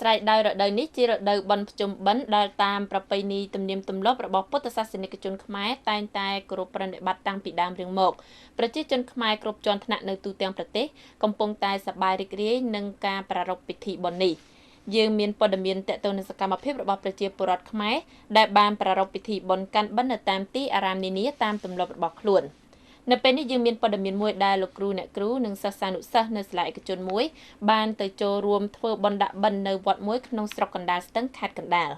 ស្រ័យដោយរដូវនេះជារដូវបុណ្យភ្ជុំបិណ្ឌដែលតាមប្រពៃណីទំនៀមទម្លាប់របស់ពុទ្ធសាសនិកជនខ្មែរតែងតែគោរពប្រណិប័តតាំងពីដើមរឿងមកប្រជាជនខ្មែរគ្រប់ជាន់ថ្នាក់នៅទូទាំងប្រទេសកំពុងតែសប្បាយរីករាយនឹងការប្រារព្ធពិធីបុណ្យនេះយើងមានព័ត៌មានទាក់ទងនឹងសកម្មភាពរបស់ប្រជាពលរដ្ឋខ្មែរដែលបានប្រារព្ធពិធីបុណ្យកាន់បិណ្ឌនៅតាមទីអារាមនានាតាមទម្លាប់របស់ខ្លួននៅពេលនេះយើងមានព័ត៌មានមួយដែលលោកគ្រូអ្នកគ្រូនិងសិស្សានុសិស្សនៅសាលាឯកជនមួយបានទៅចូលរួមធ្វើបុណ្យដាក់បិណ្ឌនៅវត្តមួយក្នុងស្រុកកណ្ដាលស្ទឹងខេត្តកណ្ដាល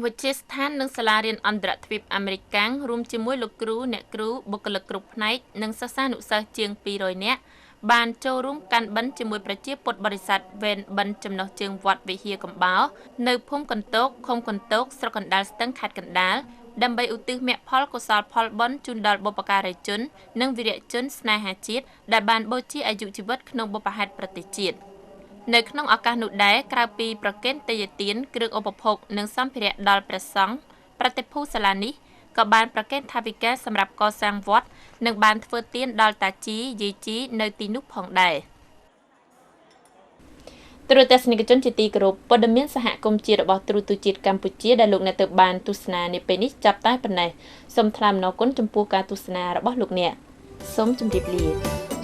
វិទ្យាស្ថាននិងសាលារៀនអន្តរទ្វីបអាមេរិកកាំងរួមជាមួយលោកគ្រូអ្នកគ្រូបុគ្គលិកគ្រប់ផ្នែកនិងសិស្សានុសិស្សជាង200នាក់បានចូលរួមកាន់បិណ្ឌជាមួយប្រជាពុទ្ធបរិស័ទវេនបិណ្ឌចំណុះជើងវត្តវិហារកំបោរនៅភូមិកន្ទោកឃុំកន្ទោកស្រុកកណ្ដាលស្ទឹងខេត្តកណ្ដាលដើម្បីឧទ្ទិសមគ្គផលកុសលផលបុណ្យជូនដល់បុព្វការីជននិងវីរៈជនស្នេហាជាតិដែលបានបូជាអាយុជីវិតក្នុងបុព្វហេតុប្រទេសជាតិនៅក្នុងឱកាសនោះដែរក្រៅពីប្រគេនទេយ្យទានគ្រឿងឧបភោគនិងសម្ភារៈដល់ព្រះសង្ឃប្រតិភូសាលានេះក៏បានប្រគេនថវិកាសម្រាប់កសាងវត្តនិងបានធ្វើទានដល់តាជីយាយជីនៅទីនោះផងដែរទូរទស្សនិកជនជាទីគោរពព័ត៌មានសហគមន៍ជាតិរបស់ទូរទស្សន៍ជាតិកម្ពុជាដែលលោកអ្នកទៅបានទស្សនានាពេលនេះចាប់តែប៉ុណ្ណេះសូមថ្លែងអំណរគុណចំពោះការទស្សនារបស់លោកអ្នកសូមជម្រាបលា